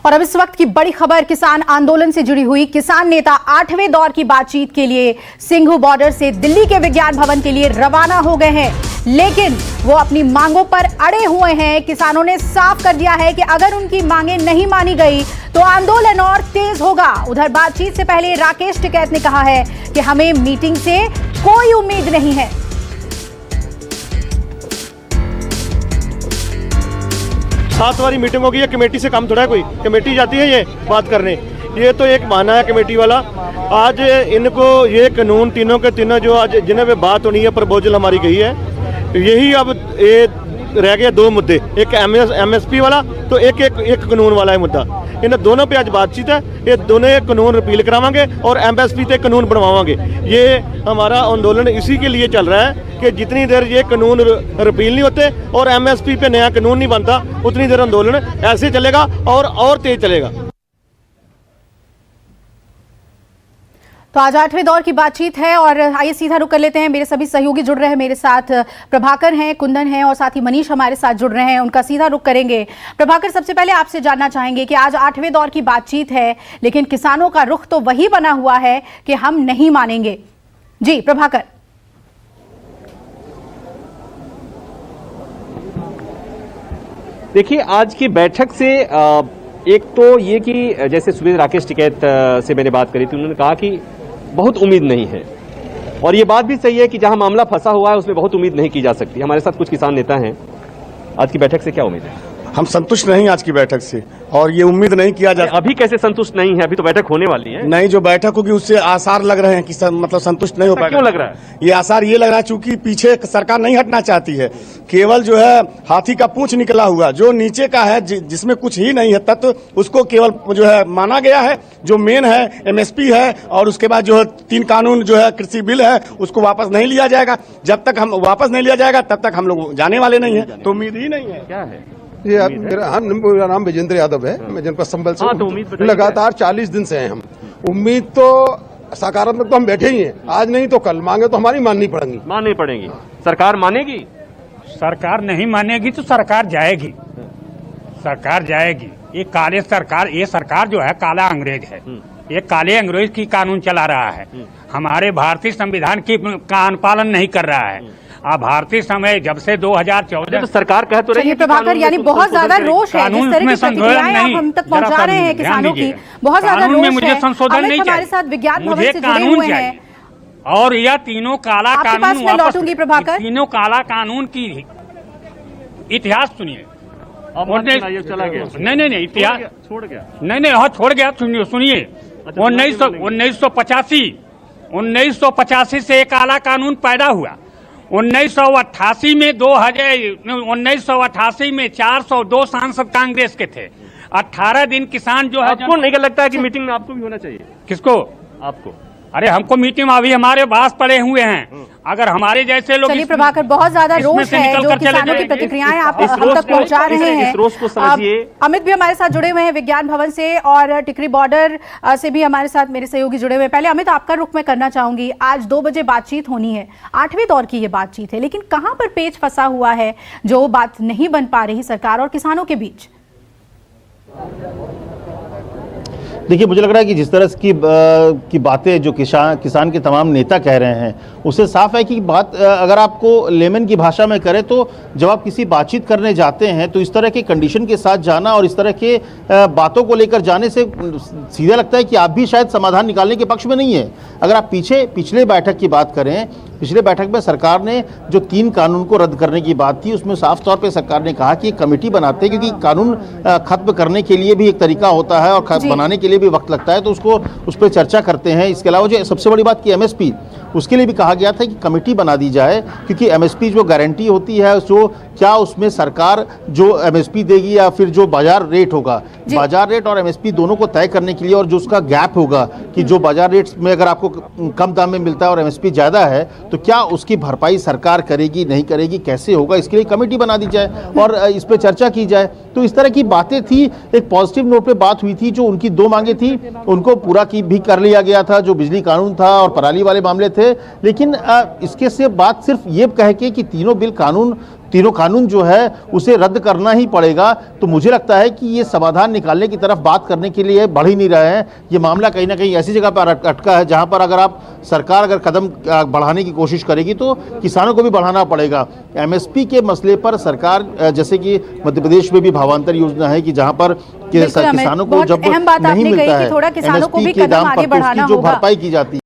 और अब इस वक्त की बड़ी खबर किसान आंदोलन से जुड़ी हुई। किसान नेता 8वें दौर की बातचीत के लिए सिंघू बॉर्डर से दिल्ली के विज्ञान भवन के लिए रवाना हो गए हैं, लेकिन वो अपनी मांगों पर अड़े हुए हैं। किसानों ने साफ कर दिया है कि अगर उनकी मांगें नहीं मानी गई तो आंदोलन और तेज होगा। उधर बातचीत से पहले राकेश टिकैत ने कहा है कि हमें मीटिंग से कोई उम्मीद नहीं है। सात वाली मीटिंग होगी, ये कमेटी से काम थोड़ा है, कोई कमेटी जाती है ये बात करने। ये तो एक बहाना है कमेटी वाला। आज इनको ये कानून तीनों के तीनों जो आज जिन्हें पे बात होनी है प्रपोजल हमारी गई है, यही अब ये रह गया दो मुद्दे, एक एमएसपी वाला तो एक कानून वाला है मुद्दा। इन दोनों पे आज बातचीत है। ये दोनों एक कानून रिपील करावांगे और एमएसपी पे कानून बनवावांगे। ये हमारा आंदोलन इसी के लिए चल रहा है कि जितनी देर ये कानून रिपील नहीं होते और एमएसपी पे नया कानून नहीं बनता, उतनी देर आंदोलन ऐसे चलेगा और तेज चलेगा। तो आज 8वें दौर की बातचीत है और आइए सीधा रुक कर लेते हैं। मेरे सभी सहयोगी जुड़ रहे हैं मेरे साथ, प्रभाकर हैं, कुंदन हैं और साथ ही मनीष हमारे साथ जुड़ रहे हैं। उनका सीधा रुक करेंगे। प्रभाकर, सबसे पहले आपसे जानना चाहेंगे कि आज 8वें दौर की बातचीत है, लेकिन किसानों का रुख तो वही बना हुआ है कि हम नहीं मानेंगे। जी प्रभाकर। देखिए, आज की बैठक से एक तो ये कि जैसे सुबह राकेश टिकैत से मैंने बात करी थी, उन्होंने कहा कि बहुत उम्मीद नहीं है, और ये बात भी सही है कि जहां मामला फंसा हुआ है उसमें बहुत उम्मीद नहीं की जा सकती। हमारे साथ कुछ किसान नेता हैं। आज की बैठक से क्या उम्मीद है? हम संतुष्ट नहीं आज की बैठक से, और ये उम्मीद नहीं किया जा। अभी कैसे संतुष्ट नहीं है? अभी तो बैठक होने वाली है। नहीं, जो बैठक होगी उससे आसार लग रहे हैं कि मतलब संतुष्ट नहीं हो पाएगा। क्यों लग रहा है? ये आसार ये लग रहा है चूंकि पीछे सरकार नहीं हटना चाहती है। केवल जो है हाथी का पूंछ निकला हुआ, जो नीचे का है जिसमें कुछ ही नहीं है तत्व, उसको केवल जो है माना गया है। जो मेन है एमएसपी है, और उसके बाद जो है 3 कानून जो है कृषि बिल है, उसको वापस नहीं लिया जाएगा। जब तक हम वापस नहीं लिया जाएगा तब तक हम लोग जाने वाले नहीं है। तो उम्मीद ही नहीं है। क्या है ये मेरा नाम विजेंद्र यादव है। मैं जनपद संबल से तो लगातार 40 दिन से हैं हम। उम्मीद तो सकारात्मक तो हम बैठे ही हैं। आज नहीं तो कल मांगे तो हमारी माननी पड़ेगी। सरकार मानेगी? सरकार नहीं मानेगी तो सरकार जाएगी। ये सरकार जो है काला अंग्रेज है। ये काले अंग्रेज की कानून चला रहा है। हमारे भारतीय संविधान की का अनुपालन नहीं कर रहा है। भारतीय समय जब से 2014 तो सरकार कह तो रही है प्रभाकर, यानी बहुत ज्यादा रोष है। जिस तरह की प्रतिक्रियाएं आप हम तक पहुंचा रहे हैं किसानों की, बहुत ज्यादा रोष है। मुझे संशोधन नहीं चाहिए। हमारे साथ विज्ञान भवन से जुड़े हुए हैं और यह तीनों काला कानून वापस लौटूंगी। प्रभाकर, तीनों काला कानून की इतिहास सुनिए। चला गया? नहीं, इतिहास छोड़ गया? नहीं, छोड़ गया। सुनिए, 1985 से एक काला कानून पैदा हुआ। 1988 में 1988 में 402 सांसद कांग्रेस के थे। 18 दिन किसान जो है। आपको नहीं लगता है कि मीटिंग में आपको भी होना चाहिए? किसको? आपको? अरे हमको मीटिंग अभी हमारे पास पड़े हुए हैं। अगर हमारे जैसे लोग। चलिए प्रभाकर, बहुत ज्यादा रोष है जो किसानों की प्रतिक्रियाएं आप हम तक पहुंचा रहे हैं। इस रोष को समझिए। अमित भी हमारे साथ जुड़े हुए हैं विज्ञान भवन से, और टिकरी बॉर्डर से भी हमारे साथ मेरे सहयोगी जुड़े हुए हैं। पहले अमित, आपका रुख मैं करना चाहूंगी। आज 2 बजे बातचीत होनी है, 8वें दौर की ये बातचीत है, लेकिन कहां पर पेच फंसा हुआ है जो बात नहीं बन पा रही सरकार और किसानों के बीच? देखिए, मुझे लग रहा है कि जिस तरह की बातें जो किसान के तमाम नेता कह रहे हैं, उससे साफ है कि बात अगर आपको लेमन की भाषा में करें तो जब आप किसी बातचीत करने जाते हैं तो इस तरह के कंडीशन के साथ जाना और इस तरह के बातों को लेकर जाने से सीधा लगता है कि आप भी शायद समाधान निकालने के पक्ष में नहीं है। अगर आप पिछले बैठक की बात करें, पिछले बैठक में सरकार ने जो 3 कानून को रद्द करने की बात थी, उसमें साफ तौर पे सरकार ने कहा कि एक कमेटी बनाते हैं, क्योंकि कानून खत्म करने के लिए भी एक तरीका होता है और बनाने के लिए भी वक्त लगता है, तो उस पर चर्चा करते हैं। इसके अलावा जो सबसे बड़ी बात की एमएसपी, उसके लिए भी कहा गया था कि कमेटी बना दी जाए, क्योंकि एमएसपी जो गारंटी होती है, जो क्या उसमें सरकार जो एमएसपी देगी या फिर जो बाजार रेट होगा, बाजार रेट और एमएसपी दोनों को तय करने के लिए, और जो उसका गैप होगा कि जो बाजार रेट में अगर आपको कम दाम में मिलता है और एमएसपी ज़्यादा है, तो क्या उसकी भरपाई सरकार करेगी नहीं करेगी, कैसे होगा, इसके लिए कमेटी बना दी जाए और इस पर चर्चा की जाए। तो इस तरह की बातें थी। एक पॉजिटिव नोट पे बात हुई थी। जो उनकी 2 मांगे थी उनको पूरा भी कर लिया गया था, जो बिजली कानून था और पराली वाले मामले थे थे। लेकिन इसके से बात सिर्फ ये कह के कि तीनों कानून जो है उसे रद्द करना ही पड़ेगा, तो मुझे लगता है कि ये समाधान निकालने की तरफ बात करने के लिए बढ़ ही नहीं रहे हैं। ये मामला कहीं ना कहीं ऐसी जगह पर अटका है जहां पर सरकार अगर कदम बढ़ाने की कोशिश करेगी तो किसानों को भी बढ़ाना पड़ेगा। एमएसपी के मसले पर सरकार, जैसे कि मध्य प्रदेश में भी भावांतर योजना है कि जहां पर किसानों को जब नहीं मिलता है थोड़ा किसानों को भी एमएसपी के कदम दाम आगे पर तो बढ़ाना उसकी जो होगा। भरपाई की जाती है।